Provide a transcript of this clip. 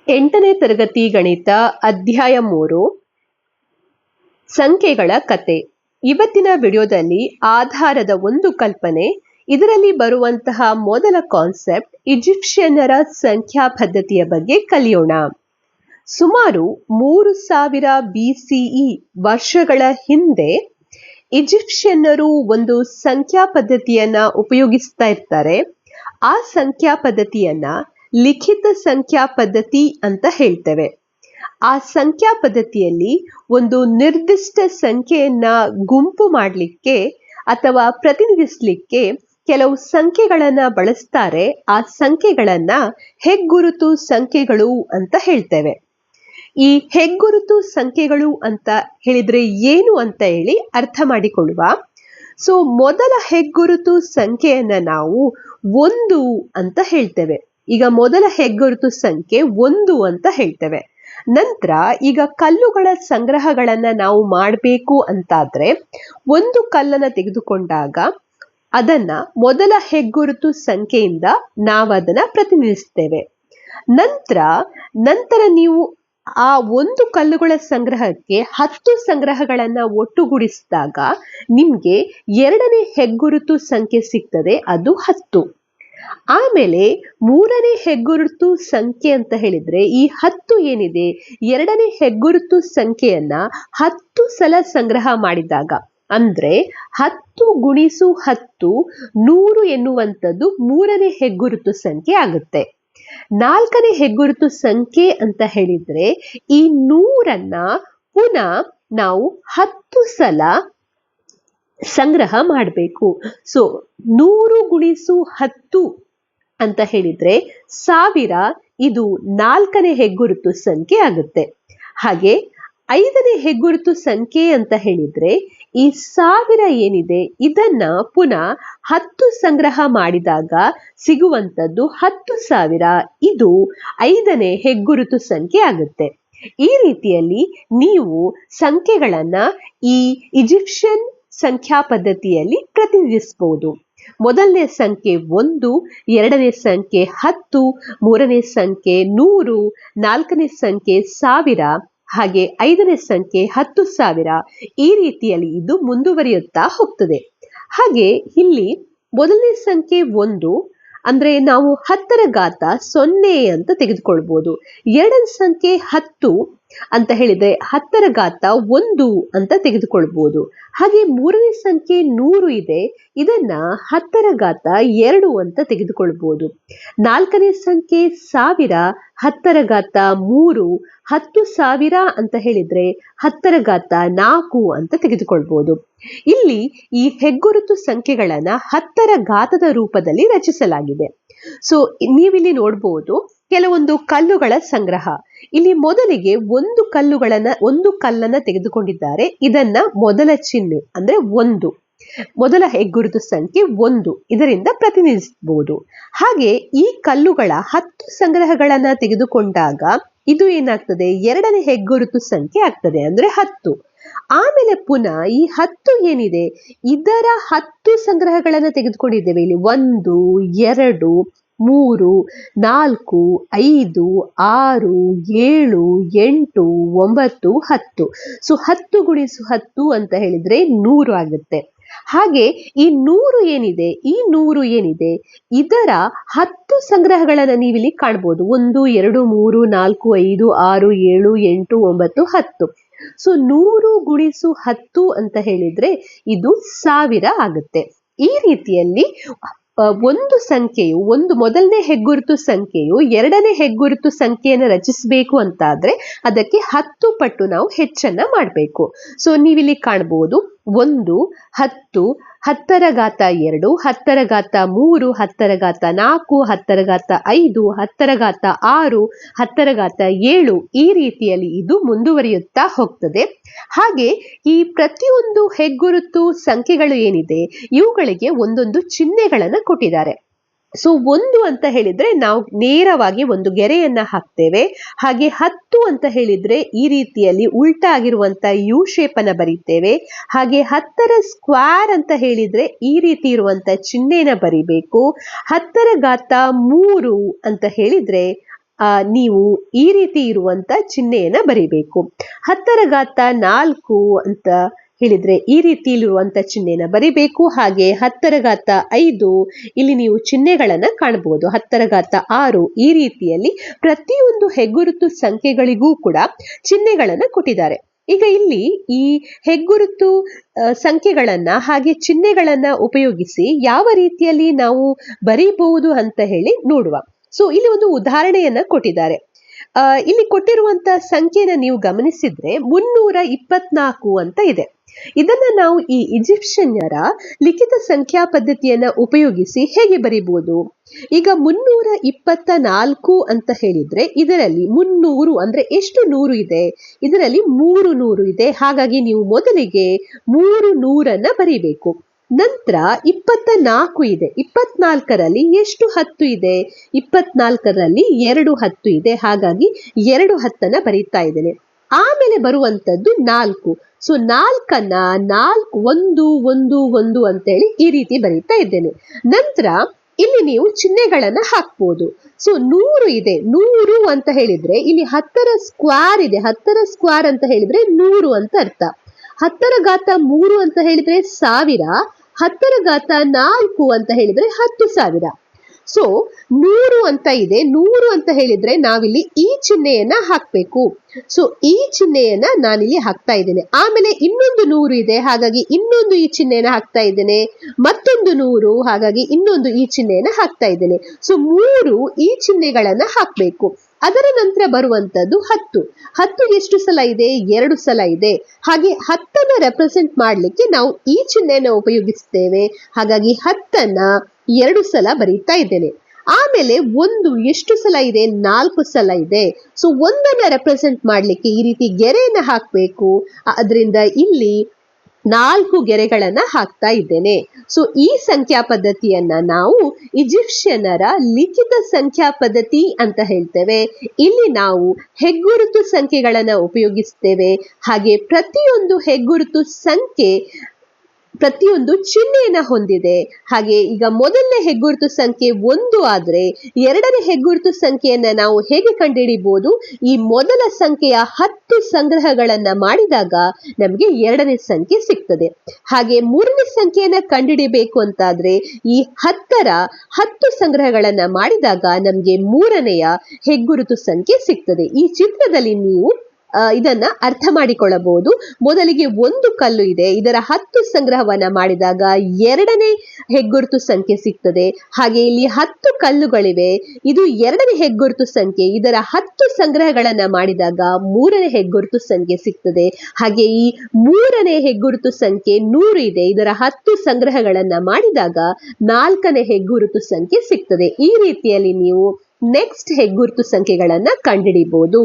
8ನೇ ತರಗತಿ ಗಣಿತ ಅಧ್ಯಾಯ 3 ಸಂಖ್ಯೆಗಳ ಕತೆ. ಇವತ್ತಿನ ವಿಡಿಯೋದಲ್ಲಿ ಆಧಾರದ ಒಂದು ಕಲ್ಪನೆ, ಇದರಲ್ಲಿ ಬರುವಂತಹ ಮೊದಲ ಕಾನ್ಸೆಪ್ಟ್ ಈಜಿಪ್ಷಿಯನ್ನರ ಸಂಖ್ಯಾ ಪದ್ಧತಿಯ ಬಗ್ಗೆ ಕಲಿಯೋಣ. ಸುಮಾರು 3000 BCE ವರ್ಷಗಳ ಹಿಂದೆ ಈಜಿಪ್ಷಿಯನ್ನರು ಒಂದು ಸಂಖ್ಯಾ ಪದ್ಧತಿಯನ್ನ ಉಪಯೋಗಿಸ್ತಾ ಇರ್ತಾರೆ. ಆ ಸಂಖ್ಯಾ ಪದ್ಧತಿಯನ್ನ ಲಿಖಿತ ಸಂಖ್ಯಾ ಪದ್ಧತಿ ಅಂತ ಹೇಳ್ತೇವೆ. ಆ ಸಂಖ್ಯಾ ಪದ್ಧತಿಯಲ್ಲಿ ಒಂದು ನಿರ್ದಿಷ್ಟ ಸಂಖ್ಯೆಯನ್ನ ಗುಂಪು ಮಾಡಲಿಕ್ಕೆ ಅಥವಾ ಪ್ರತಿನಿಧಿಸಲಿಕ್ಕೆ ಕೆಲವು ಸಂಖ್ಯೆಗಳನ್ನ ಬಳಸ್ತಾರೆ. ಆ ಸಂಖ್ಯೆಗಳನ್ನ ಹೆಗ್ಗುರುತು ಸಂಖ್ಯೆಗಳು ಅಂತ ಹೇಳ್ತೇವೆ. ಈ ಹೆಗ್ಗುರುತು ಸಂಖ್ಯೆಗಳು ಅಂತ ಹೇಳಿದ್ರೆ ಏನು ಅಂತ ಹೇಳಿ ಅರ್ಥ ಮಾಡಿಕೊಳ್ಳುವ. ಸೊ ಮೊದಲ ಹೆಗ್ಗುರುತು ಸಂಖ್ಯೆಯನ್ನ ನಾವು 1 ಅಂತ ಹೇಳ್ತೇವೆ. ಈಗ ಮೊದಲ ಹೆಗ್ಗುರುತು ಸಂಖ್ಯೆ 1 ಅಂತ ಹೇಳ್ತೇವೆ. ನಂತರ ಈಗ ಕಲ್ಲುಗಳ ಸಂಗ್ರಹಗಳನ್ನ ನಾವು ಮಾಡಬೇಕು ಅಂತಾದ್ರೆ ಒಂದು ಕಲ್ಲನ್ನ ತೆಗೆದುಕೊಂಡಾಗ ಅದನ್ನ ಮೊದಲ ಹೆಗ್ಗುರುತು ಸಂಖ್ಯೆಯಿಂದ ನಾವು ಅದನ್ನ ಪ್ರತಿನಿಧಿಸ್ತೇವೆ. ನಂತರ ನೀವು ಆ ಒಂದು ಕಲ್ಲುಗಳ ಸಂಗ್ರಹಕ್ಕೆ 10 ಸಂಗ್ರಹಗಳನ್ನ ಒಟ್ಟುಗೂಡಿಸಿದಾಗ ನಿಮ್ಗೆ 2ನೇ ಹೆಗ್ಗುರುತು ಸಂಖ್ಯೆ ಸಿಗ್ತದೆ, ಅದು 10. ಆಮೇಲೆ 3ನೇ ಹೆಗ್ಗುರುತು ಸಂಖ್ಯೆ ಅಂತ ಹೇಳಿದ್ರೆ ಈ 10 ಏನಿದೆ 2ನೇ ಹೆಗ್ಗುರುತು ಸಂಖ್ಯೆಯನ್ನ 10 ಸಲ ಸಂಗ್ರಹ ಮಾಡಿದಾಗ, ಅಂದ್ರೆ 10 × 10 100 ಎನ್ನುವಂಥದ್ದು 3ನೇ ಹೆಗ್ಗುರುತು ಸಂಖ್ಯೆ ಆಗುತ್ತೆ. 4ನೇ ಹೆಗ್ಗುರುತು ಸಂಖ್ಯೆ ಅಂತ ಹೇಳಿದ್ರೆ ಈ 100ಅನ್ನ ಪುನಃ ನಾವು 10 ಸಲ ಸಂಗ್ರಹ ಮಾಡಬೇಕು. ಸೊ 100 × 10 ಅಂತ ಹೇಳಿದ್ರೆ 1000, ಇದು 4ನೇ ಹೆಗ್ಗುರುತು ಸಂಖ್ಯೆ ಆಗುತ್ತೆ. ಹಾಗೆ 5ನೇ ಹೆಗ್ಗುರುತು ಸಂಖ್ಯೆ ಅಂತ ಹೇಳಿದ್ರೆ ಈ 1000 ಏನಿದೆ ಇದನ್ನ ಪುನಃ 10 ಸಂಗ್ರಹ ಮಾಡಿದಾಗ ಸಿಗುವಂತದ್ದು 10,000, ಇದು 5ನೇ ಹೆಗ್ಗುರುತು ಸಂಖ್ಯೆ ಆಗುತ್ತೆ. ಈ ರೀತಿಯಲ್ಲಿ ನೀವು ಸಂಖ್ಯೆಗಳನ್ನ ಈ ಈಜಿಪ್ಷಿಯನ್ ಸಂಖ್ಯಾ ಪದ್ಧತಿಯಲ್ಲಿ ಪ್ರತಿನಿಧಿಸಬಹುದು. ಮೊದಲನೇ ಸಂಖ್ಯೆ 1, 2ನೇ ಸಂಖ್ಯೆ 10, 3ನೇ ಸಂಖ್ಯೆ 100, 4ನೇ ಸಂಖ್ಯೆ 1000, ಹಾಗೆ 5ನೇ ಸಂಖ್ಯೆ 10,000. ಈ ರೀತಿಯಲ್ಲಿ ಇದು ಮುಂದುವರಿಯುತ್ತಾ ಹೋಗ್ತದೆ. ಹಾಗೆ ಇಲ್ಲಿ ಮೊದಲನೇ ಸಂಖ್ಯೆ 1 ಅಂದ್ರೆ ನಾವು 10ರ ಘಾತ 0 ಅಂತ ತೆಗೆದುಕೊಳ್ಬಹುದು. 2ನೇ ಸಂಖ್ಯೆ 10 ಅಂತ ಹೇಳಿದ್ರೆ 10ರ ಘಾತ 1 ಅಂತ ತೆಗೆದುಕೊಳ್ಬಹುದು. ಹಾಗೆ 3ನೇ ಸಂಖ್ಯೆ 100 ಇದೆ, ಇದನ್ನ 10ರ ಘಾತ 2 ಅಂತ ತೆಗೆದುಕೊಳ್ಬಹುದು. 4ನೇ ಸಂಖ್ಯೆ 1000 10ರ ಘಾತ 3, 10,000 ಅಂತ ಹೇಳಿದ್ರೆ 10ರ ಘಾತ 4 ಅಂತ ತೆಗೆದುಕೊಳ್ಬಹುದು. ಇಲ್ಲಿ ಈ ಹೆಗ್ಗುರುತು ಸಂಖ್ಯೆಗಳನ್ನ 10ರ ಘಾತದ ರೂಪದಲ್ಲಿ ರಚಿಸಲಾಗಿದೆ. ಸೊ ನೀವಿಲ್ಲಿ ನೋಡ್ಬೋದು ಕೆಲವೊಂದು ಕಲ್ಲುಗಳ ಸಂಗ್ರಹ. ಇಲ್ಲಿ ಮೊದಲಿಗೆ ಒಂದು ಕಲ್ಲನ್ನ ತೆಗೆದುಕೊಂಡಿದ್ದಾರೆ. ಇದನ್ನ ಮೊದಲ ಚಿಹ್ನೆ ಅಂದ್ರೆ 1, ಮೊದಲ ಹೆಗ್ಗುರುತು ಸಂಖ್ಯೆ 1, ಇದರಿಂದ ಪ್ರತಿನಿಧಿಸಬಹುದು. ಹಾಗೆ ಈ ಕಲ್ಲುಗಳ 10 ಸಂಗ್ರಹಗಳನ್ನ ತೆಗೆದುಕೊಂಡಾಗ ಇದು ಏನಾಗ್ತದೆ 2ನೇ ಹೆಗ್ಗುರುತು ಸಂಖ್ಯೆ ಆಗ್ತದೆ, ಅಂದ್ರೆ 10. ಆಮೇಲೆ ಪುನಃ ಈ 10 ಏನಿದೆ ಇದರ 10 ಸಂಗ್ರಹಗಳನ್ನ ತೆಗೆದುಕೊಂಡಿದ್ದೇವೆ. ಇಲ್ಲಿ 1, 2, 3, 4, 5, 6, 7, 8, 9, 10. ಸೊ 10 × 10 ಅಂತ ಹೇಳಿದ್ರೆ 100 ಆಗುತ್ತೆ. ಹಾಗೆ ಈ 100 ಏನಿದೆ ಇದರ 10 ಸಂಗ್ರಹಗಳನ್ನ ನೀವಿಲ್ಲಿ ಕಾಣ್ಬೋದು. 1, 2, 3, 4, 5, 6, 7, 8, 9, 10. ಸೊ 100 × 10 ಅಂತ ಹೇಳಿದ್ರೆ ಇದು 1000 ಆಗುತ್ತೆ. ಈ ರೀತಿಯಲ್ಲಿ ಒಂದು ಸಂಖ್ಯೆಯು ಮೊದಲನೇ ಹೆಗ್ಗುರುತು ಸಂಖ್ಯೆಯು 2ನೇ ಹೆಗ್ಗುರುತು ಸಂಖ್ಯೆಯನ್ನು ರಚಿಸಬೇಕು ಅಂತಾದ್ರೆ ಅದಕ್ಕೆ 10 ಪಟ್ಟು ನಾವು ಹೆಚ್ಚನ್ನ ಮಾಡಬೇಕು. ಸೊ ನೀವಿಲ್ಲಿ ಕಾಣಬಹುದು 1, 10, 10ರ ಘಾತ 2, 10ರ ಘಾತ 3, 10ರ ಘಾತ 4, 10ರ ಘಾತ 5, 10ರ ಘಾತ 6, 10ರ ಘಾತ 7. ಈ ರೀತಿಯಲ್ಲಿ ಇದು ಮುಂದುವರಿಯುತ್ತಾ ಹೋಗ್ತದೆ. ಹಾಗೆ ಈ ಪ್ರತಿಯೊಂದು ಹೆಗ್ಗುರುತು ಸಂಖ್ಯೆಗಳು ಏನಿದೆ ಇವುಗಳಿಗೆ ಒಂದೊಂದು ಚಿಹ್ನೆಗಳನ್ನ ಕೊಟ್ಟಿದ್ದಾರೆ. ಸೊ 1 ಅಂತ ಹೇಳಿದ್ರೆ ನಾವು ನೇರವಾಗಿ ಒಂದು ಗೆರೆಯನ್ನ ಹಾಕ್ತೇವೆ. ಹಾಗೆ 10 ಅಂತ ಹೇಳಿದ್ರೆ ಈ ರೀತಿಯಲ್ಲಿ ಉಲ್ಟಾ ಆಗಿರುವಂತ ಯು ಶೇಪ್ ಅನ್ನ ಬರೀತೇವೆ. ಹಾಗೆ 10ರ ಸ್ಕ್ವೇರ್ ಅಂತ ಹೇಳಿದ್ರೆ ಈ ರೀತಿ ಇರುವಂತ ಚಿಹ್ನೆನ ಬರಿಬೇಕು. 10ರ ಘಾತ 3 ಅಂತ ಹೇಳಿದ್ರೆ ನೀವು ಈ ರೀತಿ ಇರುವಂತ ಚಿಹ್ನೆಯನ್ನ ಬರಿಬೇಕು. 10⁴ ಅಂತ ಹೇಳಿದ್ರೆ ಈ ರೀತಿಯಲ್ಲಿರುವಂತ ಚಿಹ್ನೆನ ಬರಿಬೇಕು. ಹಾಗೆ 10⁵ ಇಲ್ಲಿ ನೀವು ಚಿಹ್ನೆಗಳನ್ನ ಕಾಣಬಹುದು. 10⁻⁶ ಈ ರೀತಿಯಲ್ಲಿ ಪ್ರತಿಯೊಂದು ಹೆಗ್ಗುರುತು ಸಂಖ್ಯೆಗಳಿಗೂ ಕೂಡ ಚಿಹ್ನೆಗಳನ್ನ ಕೊಟ್ಟಿದ್ದಾರೆ. ಈಗ ಇಲ್ಲಿ ಈ ಹೆಗ್ಗುರುತು ಸಂಖ್ಯೆಗಳನ್ನ ಹಾಗೆ ಚಿಹ್ನೆಗಳನ್ನ ಉಪಯೋಗಿಸಿ ಯಾವ ರೀತಿಯಲ್ಲಿ ನಾವು ಬರೀಬಹುದು ಅಂತ ಹೇಳಿ ನೋಡುವ. ಸೊ ಇಲ್ಲಿ ಒಂದು ಉದಾಹರಣೆಯನ್ನ ಕೊಟ್ಟಿದ್ದಾರೆ. ಇಲ್ಲಿ ಕೊಟ್ಟಿರುವಂತ ಸಂಖ್ಯೆನ ನೀವು ಗಮನಿಸಿದ್ರೆ 324 ಅಂತ ಇದೆ. ಇದನ್ನ ನಾವು ಈ ಈಜಿಪ್ಷಿಯನ್ನರ ಲಿಖಿತ ಸಂಖ್ಯಾ ಪದ್ಧತಿಯನ್ನ ಉಪಯೋಗಿಸಿ ಹೇಗೆ ಬರೀಬಹುದು? ಈಗ 324 ಅಂತ ಹೇಳಿದ್ರೆ ಇದರಲ್ಲಿ 300 ಅಂದ್ರೆ ಎಷ್ಟು ನೂರು ಇದೆ? ಇದರಲ್ಲಿ 300 ಇದೆ. ಹಾಗಾಗಿ ನೀವು ಮೊದಲಿಗೆ 300 ಬರೀಬೇಕು. ನಂತರ 24 ಇದೆ. 24ರಲ್ಲಿ ಎಷ್ಟು 10 ಇದೆ? 24ರಲ್ಲಿ 2 10 ಇದೆ. ಹಾಗಾಗಿ 2 10 ಬರೀತಾ ಇದ್ದೇನೆ. ಆಮೇಲೆ ಬರುವಂತದ್ದು 4. ಸೊ 4ನ್ನ 4 1 1 1 ಅಂತೇಳಿ ಈ ರೀತಿ ಬರೀತಾ ಇದ್ದೇನೆ. ನಂತರ ಇಲ್ಲಿ ನೀವು ಚಿಹ್ನೆಗಳನ್ನ ಹಾಕ್ಬೋದು. ಸೊ 100 ಇದೆ. 100 ಅಂತ ಹೇಳಿದ್ರೆ ಇಲ್ಲಿ 10ರ ಸ್ಕ್ವೇರ್ ಇದೆ. 10ರ ಸ್ಕ್ವೇರ್ ಅಂತ ಹೇಳಿದ್ರೆ 100 ಅಂತ ಅರ್ಥ. 10⁻³ ಅಂತ ಹೇಳಿದ್ರೆ 1000. 10⁻⁴ ಅಂತ ಹೇಳಿದ್ರೆ 10,000. ಸೊ 100 ಅಂತ ಇದೆ. 100 ಅಂತ ಹೇಳಿದ್ರೆ ನಾವಿಲ್ಲಿ ಈ ಚಿಹ್ನೆಯನ್ನ ಹಾಕ್ಬೇಕು. ಸೊ ಈ ಚಿಹ್ನೆಯನ್ನ ನಾನಿಲ್ಲಿ ಹಾಕ್ತಾ ಇದ್ದೇನೆ. ಆಮೇಲೆ ಇನ್ನೊಂದು 100 ಇದೆ. ಹಾಗಾಗಿ ಇನ್ನೊಂದು ಈ ಚಿಹ್ನೆಯನ್ನ ಹಾಕ್ತಾ ಇದ್ದೇನೆ. ಮತ್ತೊಂದು 100. ಹಾಗಾಗಿ ಇನ್ನೊಂದು ಈ ಚಿಹ್ನೆಯನ್ನ ಹಾಕ್ತಾ ಇದ್ದೇನೆ. ಸೊ 3 ಈ ಚಿಹ್ನೆಗಳನ್ನ ಹಾಕ್ಬೇಕು. ಅದರ ನಂತರ ಬರುವಂತದ್ದು 10. 10 ಎಷ್ಟು ಸಲ ಇದೆ? 2 ಸಲ ಇದೆ. ಹಾಗೆ 10ನ್ನ ರೆಪ್ರೆಸೆಂಟ್ ಮಾಡ್ಲಿಕ್ಕೆ ನಾವು ಈ ಚಿಹ್ನೆಯನ್ನ ಉಪಯೋಗಿಸ್ತೇವೆ. ಹಾಗಾಗಿ 10ನ್ನ 2 ಸಲ ಬರೀತಾ ಇದ್ದೇನೆ. ಆಮೇಲೆ 1 ಎಷ್ಟು ಸಲ ಇದೆ? 4 ಸಲ ಇದೆ. ಸೊ 1ನ್ನ ರೆಪ್ರೆಸೆಂಟ್ ಮಾಡ್ಲಿಕ್ಕೆ ಈ ರೀತಿ ಗೆರೆಯನ್ನ ಹಾಕ್ಬೇಕು. ಅದರಿಂದ ಇಲ್ಲಿ 4 ಗೆರೆಗಳನ್ನ ಹಾಕ್ತಾ ಇದ್ದೇನೆ. ಸೊ ಈ ಸಂಖ್ಯಾ ಪದ್ಧತಿಯನ್ನ ನಾವು ಈಜಿಪ್ಷಿಯನ್ನರ ಲಿಖಿತ ಸಂಖ್ಯಾ ಪದ್ಧತಿ ಅಂತ ಹೇಳ್ತೇವೆ. ಇಲ್ಲಿ ನಾವು ಹೆಗ್ಗುರುತು ಸಂಖ್ಯೆಗಳನ್ನ ಉಪಯೋಗಿಸ್ತೇವೆ. ಹಾಗೆ ಪ್ರತಿಯೊಂದು ಹೆಗ್ಗುರುತು ಸಂಖ್ಯೆ ಪ್ರತಿಯೊಂದು ಚಿಹ್ನೆಯನ್ನ ಹೊಂದಿದೆ. ಹಾಗೆ ಈಗ ಮೊದಲನೇ ಹೆಗ್ಗುರುತು ಸಂಖ್ಯೆ 1 ಆದ್ರೆ ಎರಡನೇ ಹೆಗ್ಗುರುತು ಸಂಖ್ಯೆಯನ್ನ ನಾವು ಹೇಗೆ ಕಂಡುಹಿಡಿಬಹುದು? ಈ ಮೊದಲ ಸಂಖ್ಯೆಯ 10 ಸಂಗ್ರಹಗಳನ್ನ ಮಾಡಿದಾಗ ನಮ್ಗೆ ಎರಡನೇ ಸಂಖ್ಯೆ ಸಿಗ್ತದೆ. ಹಾಗೆ ಮೂರನೇ ಸಂಖ್ಯೆಯನ್ನ ಕಂಡುಹಿಡಿಬೇಕು ಅಂತಾದ್ರೆ ಈ 10ರ 10 ಸಂಗ್ರಹಗಳನ್ನ ಮಾಡಿದಾಗ ನಮ್ಗೆ ಮೂರನೆಯ ಹೆಗ್ಗುರುತು ಸಂಖ್ಯೆ ಸಿಗ್ತದೆ. ಈ ಚಿತ್ರದಲ್ಲಿ ನೀವು ಇದನ್ನ ಅರ್ಥ ಮಾಡಿಕೊಳ್ಳಬಹುದು. ಮೊದಲಿಗೆ ಒಂದು ಕಲ್ಲು ಇದೆ. ಇದರ 10 ಸಂಗ್ರಹವನ್ನ ಮಾಡಿದಾಗ ಎರಡನೇ ಹೆಗ್ಗುರುತು ಸಂಖ್ಯೆ ಸಿಗ್ತದೆ. ಹಾಗೆ ಇಲ್ಲಿ 10 ಕಲ್ಲುಗಳಿವೆ. ಇದು ಎರಡನೇ ಹೆಗ್ಗುರುತು ಸಂಖ್ಯೆ. ಇದರ 10 ಸಂಗ್ರಹಗಳನ್ನ ಮಾಡಿದಾಗ ಮೂರನೇ ಹೆಗ್ಗುರುತು ಸಂಖ್ಯೆ ಸಿಗ್ತದೆ. ಹಾಗೆ ಈ ಮೂರನೇ ಹೆಗ್ಗುರುತು ಸಂಖ್ಯೆ 100 ಇದೆ. ಇದರ 10 ಸಂಗ್ರಹಗಳನ್ನ ಮಾಡಿದಾಗ ನಾಲ್ಕನೇ ಹೆಗ್ಗುರುತು ಸಂಖ್ಯೆ ಸಿಗ್ತದೆ. ಈ ರೀತಿಯಲ್ಲಿ ನೀವು ನೆಕ್ಸ್ಟ್ ಹೆಗ್ಗುರುತು ಸಂಖ್ಯೆಗಳನ್ನ ಕಂಡುಹಿಡಿಬಹುದು.